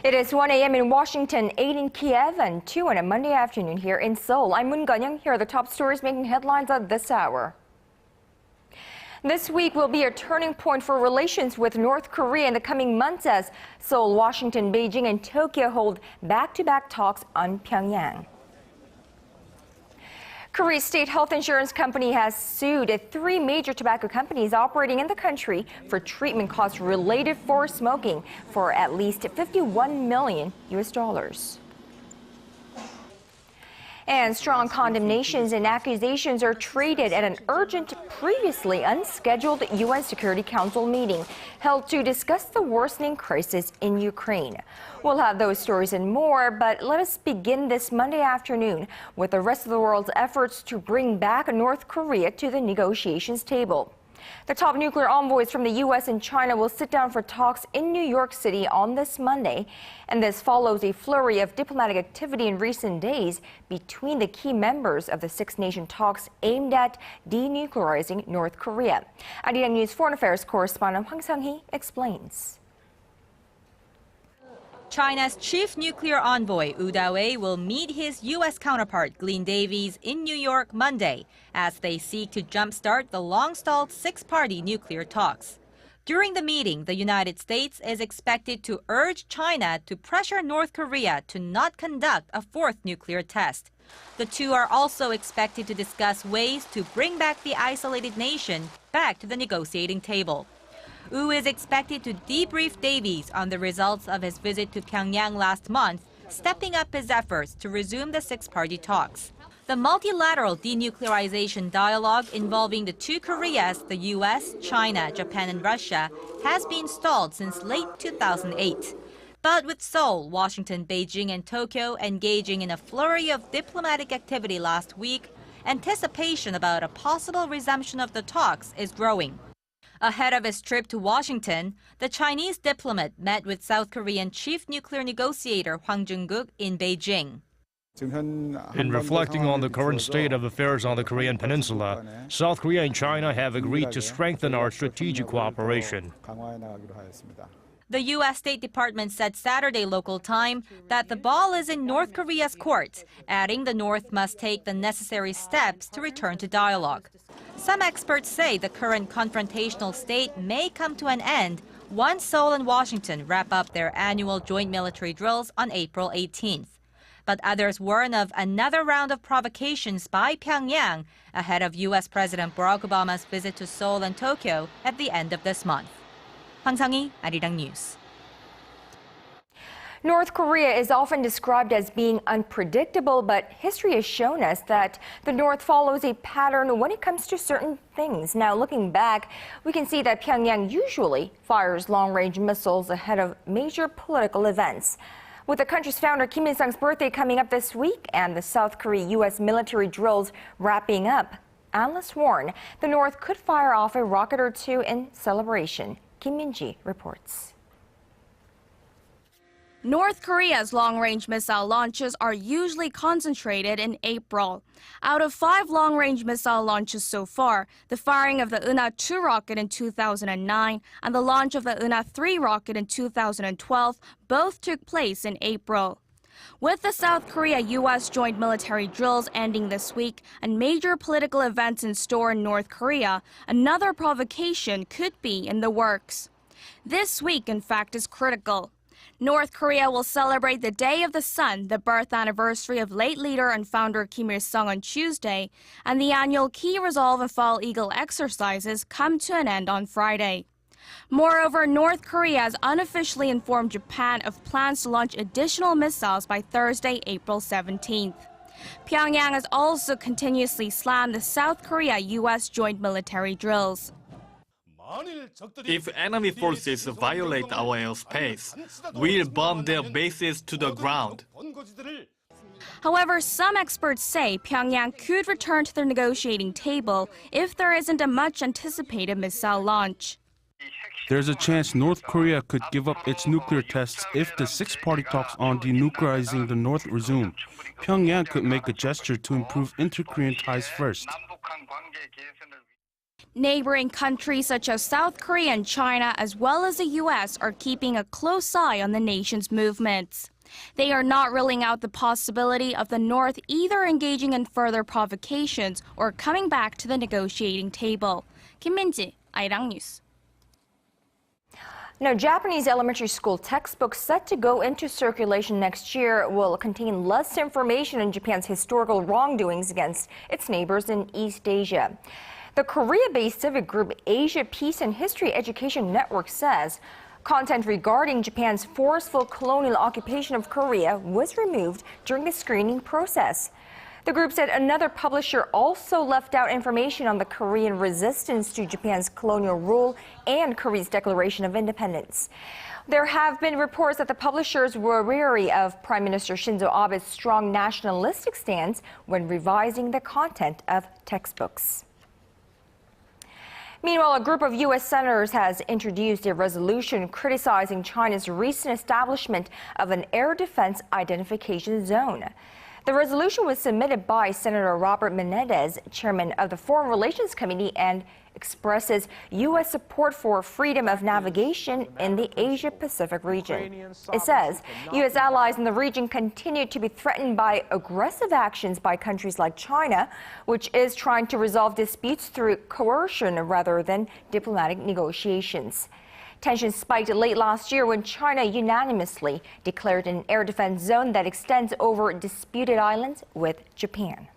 It is 1 a.m. in Washington, 8 in Kiev, and 2 on a Monday afternoon here in Seoul. I'm Moon Geun-hye. Here are the top stories making headlines at this hour. This week will be a turning point for relations with North Korea in the coming months as Seoul, Washington, Beijing, and Tokyo hold back-to-back talks on Pyongyang. Korea's state health insurance company has sued 3 major tobacco companies operating in the country for treatment costs related for smoking for at least $51 million. And strong condemnations and accusations are treated at an urgent, previously unscheduled UN Security Council meeting held to discuss the worsening crisis in Ukraine. We'll have those stories and more, but let us begin this Monday afternoon with the rest of the world's efforts to bring back North Korea to the negotiations table. The top nuclear envoys from the U.S. and China will sit down for talks in New York City on this Monday, and this follows a flurry of diplomatic activity in recent days between the key members of the six-nation talks aimed at denuclearizing North Korea. ARIRANG News Foreign Affairs correspondent Park Geun-hye explains. China's chief nuclear envoy, Wu Dawei, will meet his U.S. counterpart, Glenn Davies, in New York Monday as they seek to jumpstart the long-stalled six-party nuclear talks. During the meeting, the United States is expected to urge China to pressure North Korea to not conduct a fourth nuclear test. The two are also expected to discuss ways to bring back the isolated nation back to the negotiating table. Wu is expected to debrief Davies on the results of his visit to Pyongyang last month, stepping up his efforts to resume the six-party talks. The multilateral denuclearization dialogue involving the two Koreas, the U.S., China, Japan, and Russia, has been stalled since late 2008. But with Seoul, Washington, Beijing, and Tokyo engaging in a flurry of diplomatic activity last week, anticipation about a possible resumption of the talks is growing. Ahead of his trip to Washington, the Chinese diplomat met with South Korean chief nuclear negotiator Hwang Jung-guk in Beijing. In reflecting on the current state of affairs on the Korean peninsula, South Korea and China have agreed to strengthen our strategic cooperation. The U.S. State Department said Saturday local time that the ball is in North Korea's court, adding the North must take the necessary steps to return to dialogue. Some experts say the current confrontational state may come to an end once Seoul and Washington wrap up their annual joint military drills on April 18th. But others warn of another round of provocations by Pyongyang ahead of U.S. President Barack Obama's visit to Seoul and Tokyo at the end of this month. Park Geun-hye, ARIRANG News. North Korea is often described as being unpredictable, but history has shown us that the North follows a pattern when it comes to certain things. Now, looking back, we can see that Pyongyang usually fires long-range missiles ahead of major political events. With the country's founder Kim Il-sung's birthday coming up this week and the South Korea-U.S. military drills wrapping up, analysts warn the North could fire off a rocket or two in celebration. Kim Min-ji reports. North Korea's long-range missile launches are usually concentrated in April. Out of 5 long-range missile launches so far, the firing of the Una-2 rocket in 2009 and the launch of the Una-3 rocket in 2012 both took place in April. With the South Korea-U.S. joint military drills ending this week and major political events in store in North Korea, another provocation could be in the works. This week, in fact, is critical. North Korea will celebrate the Day of the Sun, the birth anniversary of late leader and founder Kim Il-sung on Tuesday, and the annual Key Resolve and Fall Eagle exercises come to an end on Friday. Moreover, North Korea has unofficially informed Japan of plans to launch additional missiles by Thursday, April 17th. Pyongyang has also continuously slammed the South Korea-U.S. joint military drills. If enemy forces violate our airspace, we'll bomb their bases to the ground. However, some experts say Pyongyang could return to the negotiating table if there isn't a much-anticipated missile launch. There's a chance North Korea could give up its nuclear tests if the six-party talks on denuclearizing the North resume. Pyongyang could make a gesture to improve inter-Korean ties first. Neighboring countries such as South Korea and China, as well as the U.S., are keeping a close eye on the nation's movements. They are not ruling out the possibility of the North either engaging in further provocations or coming back to the negotiating table. Kim Min-ji, ARIRANG News. Now, Japanese elementary school textbooks set to go into circulation next year will contain less information on Japan's historical wrongdoings against its neighbors in East Asia. The Korea-based civic group Asia Peace and History Education Network says content regarding Japan's forceful colonial occupation of Korea was removed during the screening process. The group said another publisher also left out information on the Korean resistance to Japan's colonial rule and Korea's declaration of independence. There have been reports that the publishers were wary of Prime Minister Shinzo Abe's strong nationalistic stance when revising the content of textbooks. Meanwhile, a group of U.S. senators has introduced a resolution criticizing China's recent establishment of an air defense identification zone. The resolution was submitted by Senator Robert Menendez, chairman of the Foreign Relations Committee, and expresses U.S. support for freedom of navigation in the Asia-Pacific region. It says U.S. allies in the region continue to be threatened by aggressive actions by countries like China, which is trying to resolve disputes through coercion rather than diplomatic negotiations. Tensions spiked late last year when China unanimously declared an air defense zone that extends over disputed islands with Japan.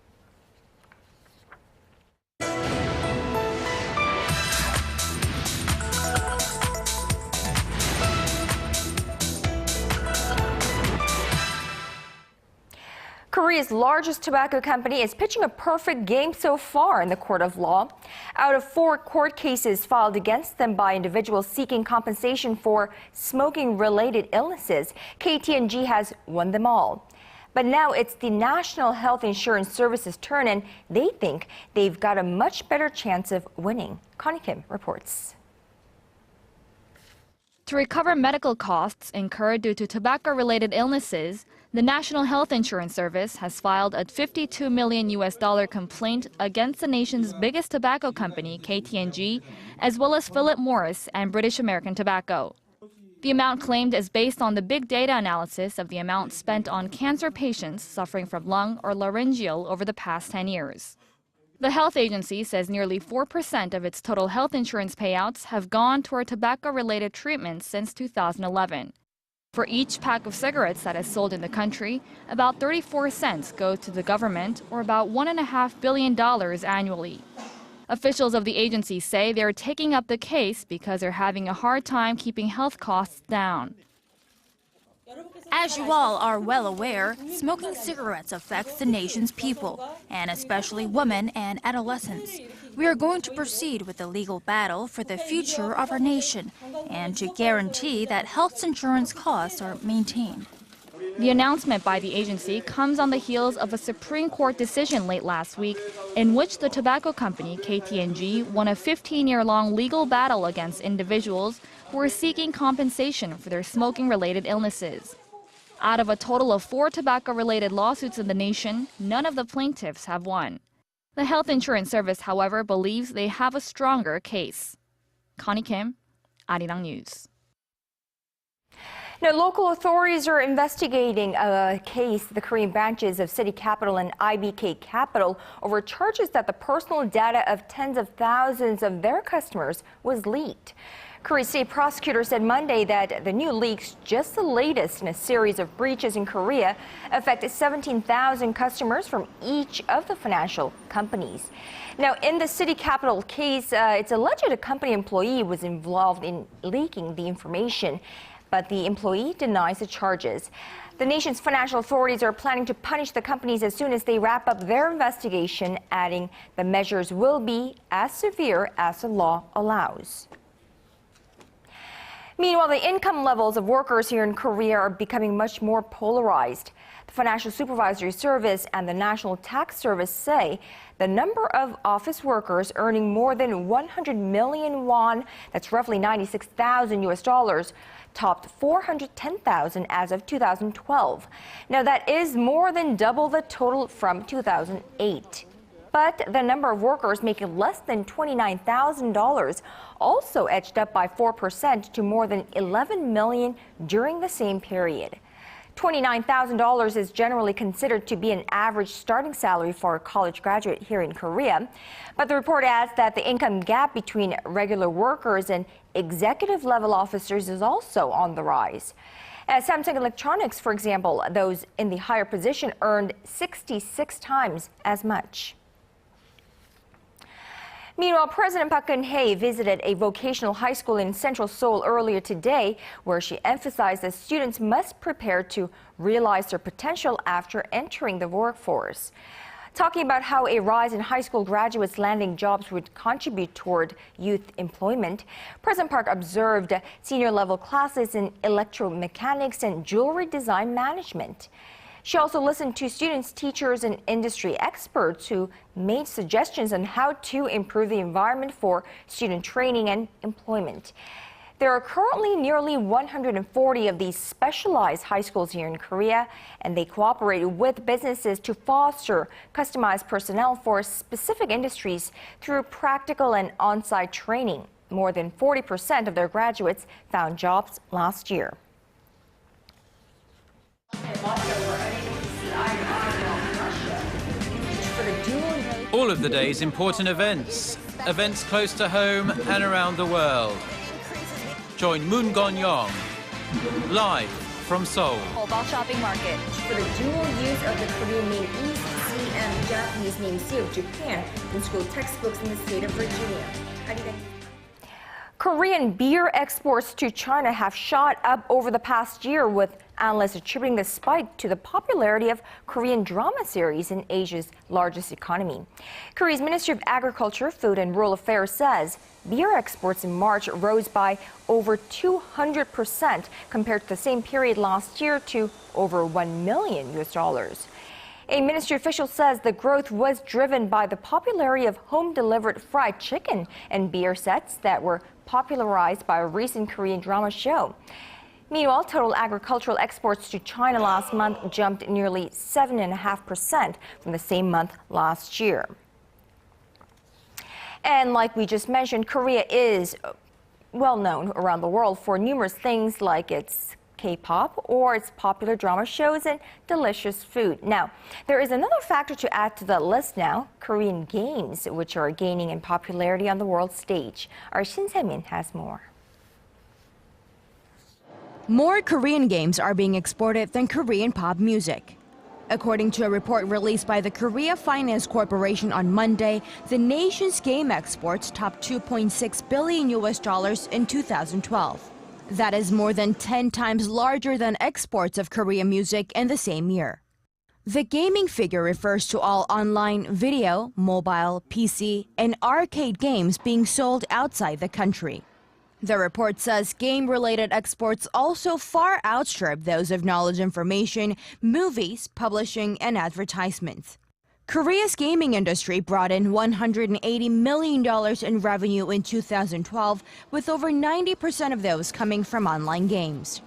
Korea's largest tobacco company is pitching a perfect game so far in the court of law. Out of 4 court cases filed against them by individuals seeking compensation for smoking-related illnesses, KT&G has won them all. But now it's the National Health Insurance Service's turn, and they think they've got a much better chance of winning. Connie Kim reports. To recover medical costs incurred due to tobacco-related illnesses, the National Health Insurance Service has filed a $52 million complaint against the nation's biggest tobacco company, KT&G, as well as Philip Morris and British American Tobacco. The amount claimed is based on the big data analysis of the amount spent on cancer patients suffering from lung or laryngeal over the past 10 years. The health agency says nearly 4% of its total health insurance payouts have gone toward tobacco-related treatments since 2011. For each pack of cigarettes that is sold in the country, about 34 cents go to the government, or about $1.5 billion annually. Officials of the agency say they're taking up the case because they're having a hard time keeping health costs down. As you all are well aware, smoking cigarettes affects the nation's people, and especially women and adolescents. We are going to proceed with the legal battle for the future of our nation and to guarantee that health insurance costs are maintained. The announcement by the agency comes on the heels of a Supreme Court decision late last week in which the tobacco company KT&G won a 15-year-long legal battle against individuals who were seeking compensation for their smoking-related illnesses. Out of a total of 4 tobacco-related lawsuits in the nation, none of the plaintiffs have won. The Health Insurance Service, however, believes they have a stronger case. Connie Kim, ARIRANG News. Now, local authorities are investigating a case, the Korean branches of City Capital and IBK Capital, over charges that the personal data of tens of thousands of their customers was leaked. Korea State Prosecutor said Monday that the new leaks, just the latest in a series of breaches in Korea, affected 17,000 customers from each of the financial companies. Now, in the City Capital case, it's alleged a company employee was involved in leaking the information, but the employee denies the charges. The nation's financial authorities are planning to punish the companies as soon as they wrap up their investigation, adding the measures will be as severe as the law allows. Meanwhile, the income levels of workers here in Korea are becoming much more polarized. The Financial Supervisory Service and the National Tax Service say the number of office workers earning more than 100 million won, that's roughly $96,000, topped 410,000 as of 2012. Now, that is more than double the total from 2008. But the number of workers making less than $29,000 also edged up by 4% to more than 11 million during the same period. $29,000 is generally considered to be an average starting salary for a college graduate here in Korea. But the report adds that the income gap between regular workers and executive-level officers is also on the rise. At Samsung Electronics, for example, those in the higher position earned 66 times as much. Meanwhile, President Park Geun-hye visited a vocational high school in central Seoul earlier today, where she emphasized that students must prepare to realize their potential after entering the workforce. Talking about how a rise in high school graduates landing jobs would contribute toward youth employment, President Park observed senior-level classes in electromechanics and jewelry design management. She also listened to students, teachers, and industry experts who made suggestions on how to improve the environment for student training and employment. There are currently nearly 140 of these specialized high schools here in Korea, and they cooperate with businesses to foster customized personnel for specific industries through practical and on-site training. More than 40% of their graduates found jobs last year. All of the day's important events close to home and around the world. Join Moon Gon-young live from Seoul. Mobile shopping market for the dual use of the Korean name East Sea and Japanese name Sea of Japan in school textbooks in the state of Virginia. Korean beer exports to China have shot up over the past year, with analysts attributing the spike to the popularity of Korean drama series in Asia's largest economy. Korea's Ministry of Agriculture, Food and Rural Affairs says beer exports in March rose by over 200% compared to the same period last year to over $1 million. A ministry official says the growth was driven by the popularity of home-delivered fried chicken and beer sets that were popularized by a recent Korean drama show. Meanwhile, total agricultural exports to China last month jumped nearly 7.5% from the same month last year. And like we just mentioned, Korea is well known around the world for numerous things like its K-pop or its popular drama shows and delicious food. Now, there is another factor to add to the list now: Korean games, which are gaining in popularity on the world stage. Our Shin Se-min has more. More Korean games are being exported than Korean pop music. According to a report released by the Korea Finance Corporation on Monday, the nation's game exports topped $2.6 billion in 2012. That is more than 10 times larger than exports of Korean music in the same year. The gaming figure refers to all online video, mobile, PC, and arcade games being sold outside the country. The report says game-related exports also far outstrip those of knowledge information, movies, publishing, and advertisements. Korea's gaming industry brought in $180 million in revenue in 2012, with over 90% of those coming from online games.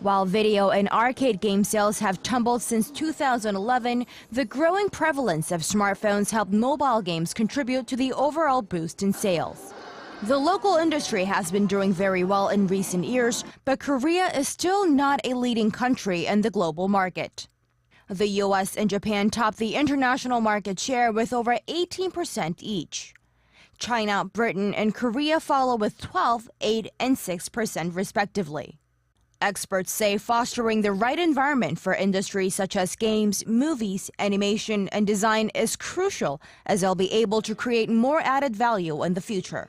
While video and arcade game sales have tumbled since 2011, the growing prevalence of smartphones helped mobile games contribute to the overall boost in sales. The local industry has been doing very well in recent years, but Korea is still not a leading country in the global market. The U.S. and Japan top the international market share with over 18% each. China, Britain, and Korea follow with 12%, 8%, and 6% respectively. Experts say fostering the right environment for industries such as games, movies, animation, and design is crucial, as they'll be able to create more added value in the future.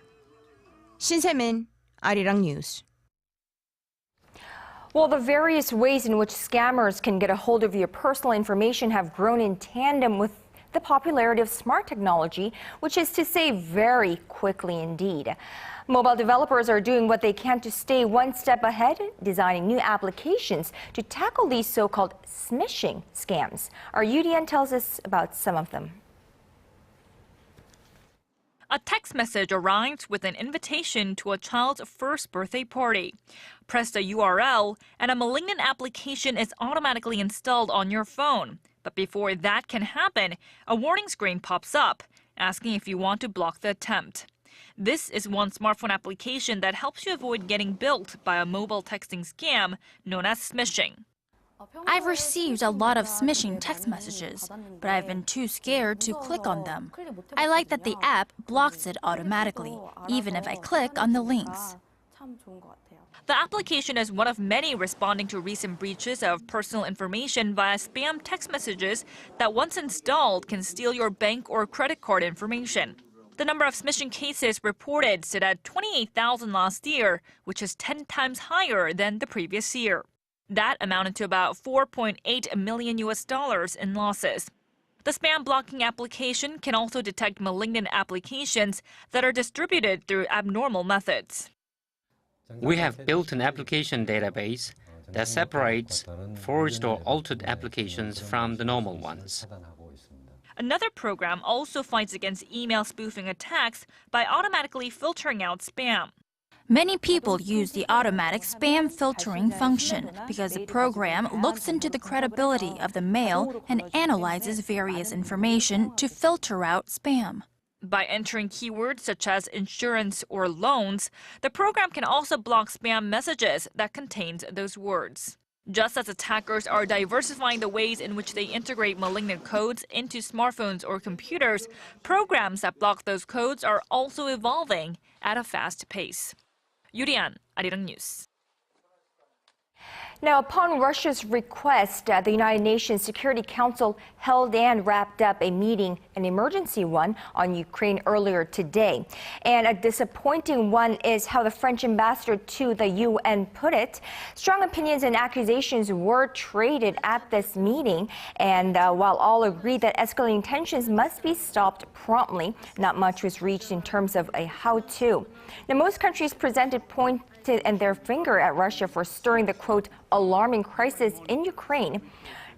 Shin Se-min, ARIRANG News. Well, the various ways in which scammers can get a hold of your personal information have grown in tandem with the popularity of smart technology, which is to say very quickly indeed. Mobile developers are doing what they can to stay one step ahead, designing new applications to tackle these so-called smishing scams. Our UDN tells us about some of them. A text message arrived with an invitation to a child's first birthday party. Press the URL and a malignant application is automatically installed on your phone. But before that can happen, a warning screen pops up, asking if you want to block the attempt. This is one smartphone application that helps you avoid getting bilked by a mobile texting scam known as smishing. I've received a lot of smishing text messages, but I've been too scared to click on them. I like that the app blocks it automatically, even if I click on the links. The application is one of many responding to recent breaches of personal information via spam text messages that once installed can steal your bank or credit card information. The number of smishing cases reported stood at 28,000 last year, which is 10 times higher than the previous year. That amounted to about $4.8 million in losses. The spam blocking application can also detect malignant applications that are distributed through abnormal methods. We have built an application database that separates forged or altered applications from the normal ones. Another program also fights against email spoofing attacks by automatically filtering out spam. Many people use the automatic spam filtering function because the program looks into the credibility of the mail and analyzes various information to filter out spam. By entering keywords such as insurance or loans, the program can also block spam messages that contain those words. Just as attackers are diversifying the ways in which they integrate malignant codes into smartphones or computers, programs that block those codes are also evolving at a fast pace. Yurian, ARIRANG News. Now, upon Russia's request, the United Nations Security Council held and wrapped up a meeting, an emergency one, on Ukraine earlier today. And a disappointing one is how the French ambassador to the UN put it. Strong opinions and accusations were traded at this meeting. And while all agreed that escalating tensions must be stopped promptly, not much was reached in terms of a how-to. Now, most countries pointed their finger at Russia for stirring the, quote, alarming crisis in Ukraine.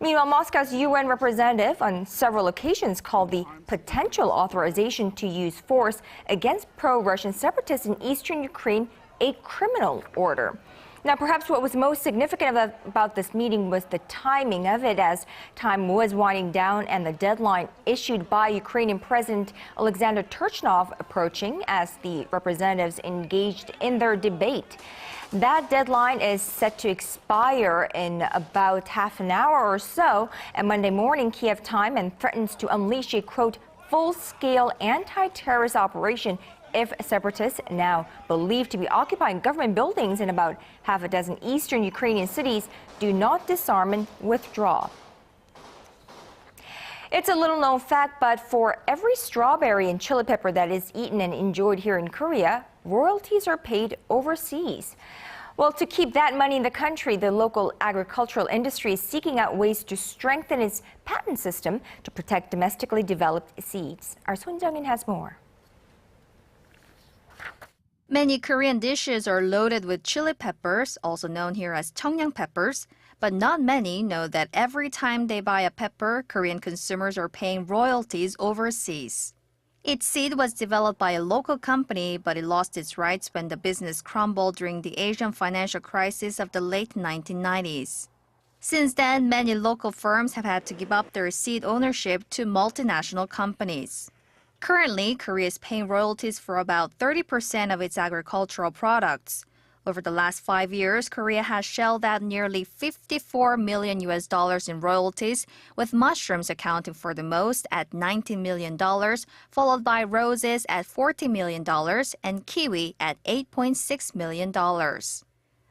Meanwhile, Moscow's UN representative on several occasions called the potential authorization to use force against pro-Russian separatists in eastern Ukraine a criminal order. Now, perhaps what was most significant about this meeting was the timing of it, as time was winding down and the deadline issued by Ukrainian President Alexander Turchinov approaching as the representatives engaged in their debate. That deadline is set to expire in about half an hour or so at Monday morning Kiev time, and threatens to unleash a, quote, full-scale anti-terrorist operation if separatists, now believed to be occupying government buildings in about half a dozen eastern Ukrainian cities, do not disarm and withdraw. It's a little-known fact, but for every strawberry and chili pepper that is eaten and enjoyed here in Korea, royalties are paid overseas. Well, to keep that money in the country, the local agricultural industry is seeking out ways to strengthen its patent system to protect domestically developed seeds. Our Son Jung-in has more. Many Korean dishes are loaded with chili peppers, also known here as cheongyang peppers, but not many know that every time they buy a pepper, Korean consumers are paying royalties overseas. Its seed was developed by a local company, but it lost its rights when the business crumbled during the Asian financial crisis of the late 1990s. Since then, many local firms have had to give up their seed ownership to multinational companies. Currently, Korea is paying royalties for about 30% of its agricultural products. Over the last 5 years, Korea has shelled out nearly $54 million in royalties, with mushrooms accounting for the most at $19 million, followed by roses at $40 million and kiwi at $8.6 million.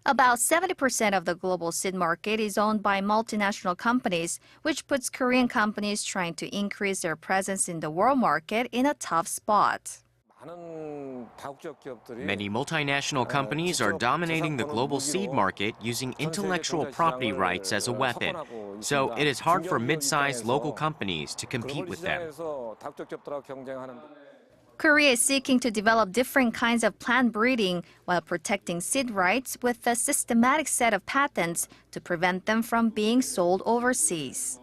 About 70% of the global seed market is owned by multinational companies, which puts Korean companies trying to increase their presence in the world market in a tough spot. Many multinational companies are dominating the global seed market using intellectual property rights as a weapon, so it is hard for mid-sized local companies to compete with them. Korea is seeking to develop different kinds of plant breeding while protecting seed rights with a systematic set of patents to prevent them from being sold overseas.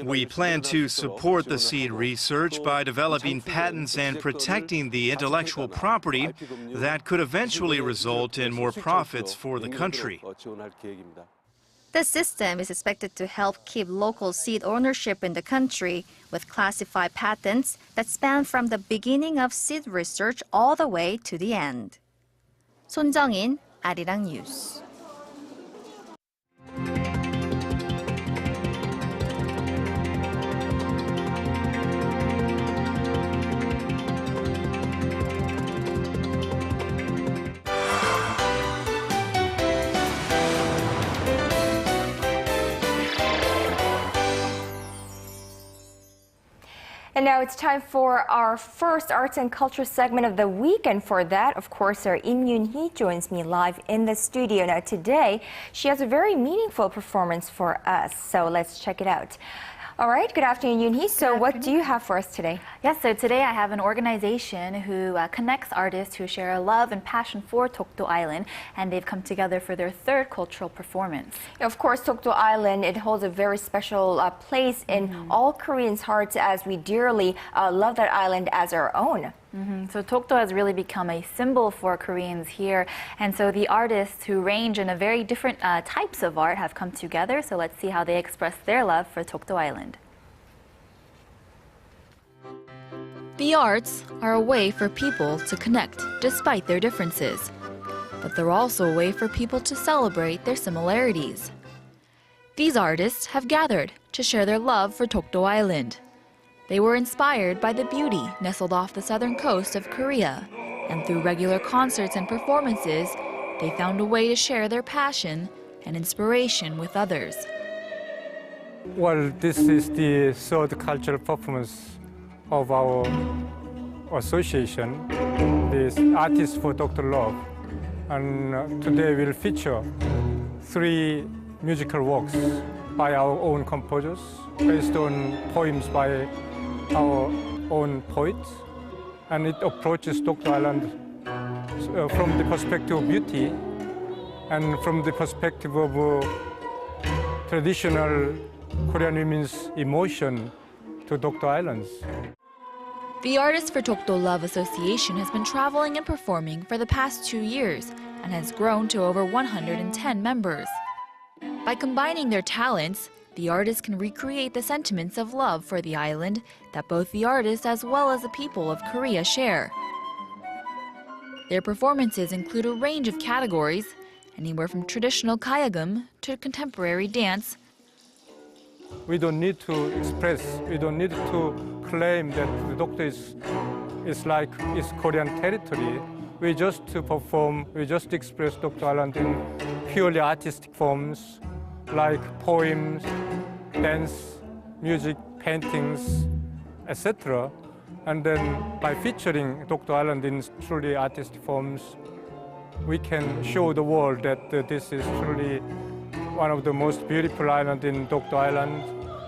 We plan to support the seed research by developing patents and protecting the intellectual property that could eventually result in more profits for the country. This system is expected to help keep local seed ownership in the country with classified patents that span from the beginning of seed research all the way to the end. 손정인, 아리랑 뉴스. And now it's time for our first arts and culture segment of the week. And for that, of course, our Im Yoon-hee joins me live in the studio. Now today, she has a very meaningful performance for us. So let's check it out. All right, good afternoon, Yoon-hee. So what do you have for us today? Yes, so today I have an organization who connects artists who share a love and passion for Dokdo Island, and they've come together for their third cultural performance. Of course, Dokdo Island, it holds a very special place in all Koreans' hearts as we dearly love that island as our own. So Dokdo has really become a symbol for Koreans here, and so the artists who range in a very different types of art have come together. So let's see how they express their love for Dokdo Island. The arts are a way for people to connect despite their differences, but they're also a way for people to celebrate their similarities. These artists have gathered to share their love for Dokdo Island. They were inspired by the beauty nestled off the southern coast of Korea, and through regular concerts and performances, they found a way to share their passion and inspiration with others. Well, this is the third cultural performance of our association, this Artists for Dr. Love. And today we'll feature 3 musical works by our own composers, based on poems by our own poets. And it approaches Dokdo Island from the perspective of beauty and from the perspective of traditional Korean women's emotion to Dokdo Islands. The Artists for Dokdo Love Association has been traveling and performing for the past 2 years and has grown to over 110 members. By combining their talents, the artists can recreate the sentiments of love for the island that both the artists as well as the people of Korea share. Their performances include a range of categories, anywhere from traditional kayagum to contemporary dance. We don't need to express, we don't need to claim that the Dokdo is Korean territory. We just perform, we just express Dokdo Island in purely artistic forms, like poems, dance, music, paintings, etc. And then by featuring Dokdo Island in truly artistic forms, we can show the world that this is truly one of the most beautiful islands in Dokdo Island.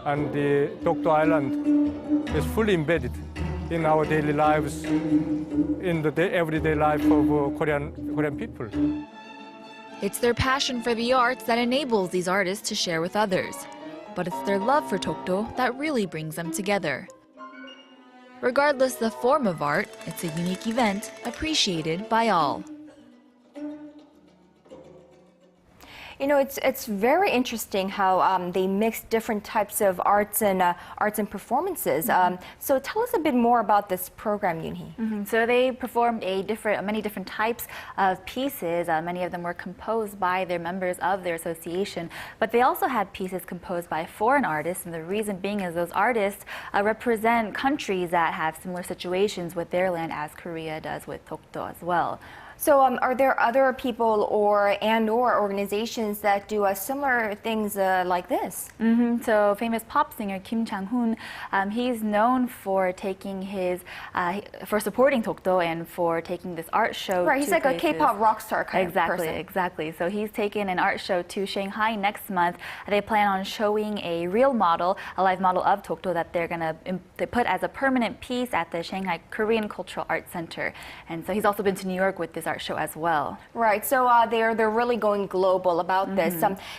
And the Dokdo Island is fully embedded in our daily lives, in the everyday life of Korean people. It's their passion for the arts that enables these artists to share with others. But it's their love for Dokdo that really brings them together. Regardless of the form of art, it's a unique event appreciated by all. You know, it's very interesting how they mix different types of arts and performances. So tell us a bit more about this program, Yoon-hee. So they performed many different types of pieces. Many of them were composed by their members of their association, but they also had pieces composed by foreign artists. And the reason being is those artists represent countries that have similar situations with their land as Korea does with Dokdo as well. So are there other people or organizations that do similar things like this? So famous pop singer Kim Chang-hoon, he's known for taking for supporting Dokdo and for taking this art show. Right, he's like a K-pop rock star kind of person. Exactly. So he's taken an art show to Shanghai next month. They plan on showing a real model, a live model of Dokdo that they're gonna put as a permanent piece at the Shanghai Korean Cultural Arts Center. And so he's also been to New York with this art show as well. Right, so they're really going global about this.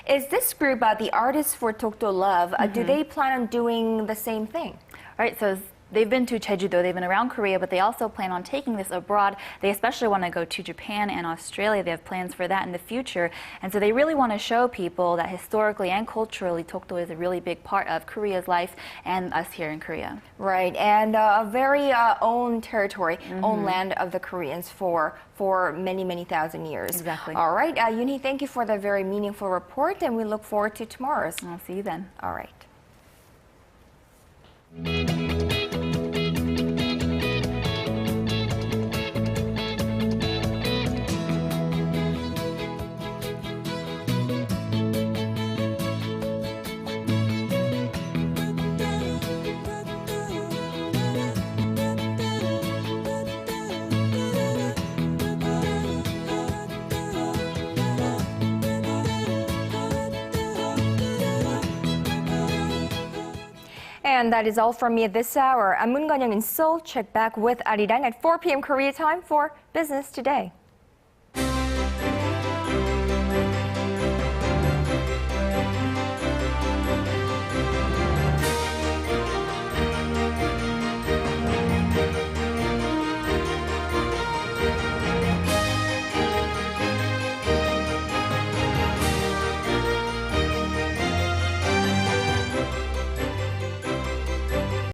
Is this group, the Artists for Dokdo Love, do they plan on doing the same thing? Right, so they've been to Jeju-do, they've been around Korea, but they also plan on taking this abroad. They especially want to go to Japan and Australia. They have plans for that in the future. And so they really want to show people that historically and culturally, Dokdo is a really big part of Korea's life and us here in Korea. Right, and a very own territory, own land of the Koreans for many, many thousand years. Exactly. All right, Yoon-hee, thank you for the very meaningful report, and we look forward to tomorrow's. I'll see you then. All right. And that is all from me at this hour. I'm Moon Geun-hye in Seoul. Check back with ARIRANG at 4 p.m. Korea time for Business Today.